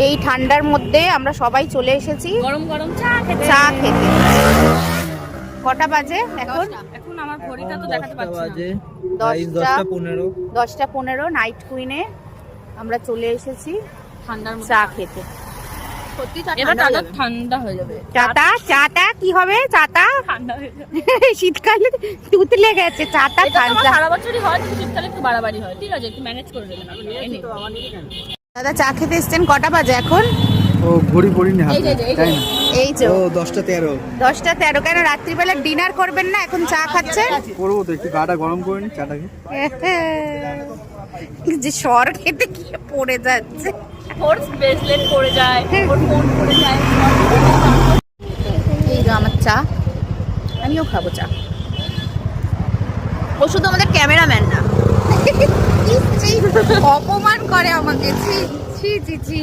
এই ঠান্ডার মধ্যে আমরা সবাই চলে এসেছি গরম গরম চা খেতে। কটা বাজে এখন? এখন আমার ঘড়িটা তো দেখাতে পাচ্ছি না। 10টা 15 নাইট কুইনে আমরা চলে এসেছি ঠান্ডার মধ্যে চা খেতে। সত্যি চা এবার ঠান্ডা হয়ে যাবে। চাটা কি হবে? চাটা ঠান্ডা হয়ে যাবে। শীতকালে তুতলে গেছে, চাটা এটা তো ঠান্ডা। সারা বছরই হয়, কিন্তু শীতকালে একটু বাড়াবাড়ি হয়। ঠিক আছে, একটু ম্যানেজ করে দেবেন আপনি। দাদা চা খেতে এসছেন, কটা বাজে এখন? ও ঘড়ি পড়ি না এই যে, এই যে, তাই না? এই যে ও 10টা 13 10টা 13। কেন রাত্রিবেলা ডিনার করবেন না, এখন চা খাচ্ছেন? করবো তো, একটু গাটা গরম করে নি চাটাকে। যে সর খেতে গিয়ে পড়ে যাচ্ছে। ওর ব্রেসলেট পড়ে যায়, ওর ফোন পড়ে যায়। এই যে আমার চা, আমিও খাবো চা। ও শুধু আমাদের ক্যামেরাম্যান না, অপমান করে আমাকে। ছি ছি ছি ছি।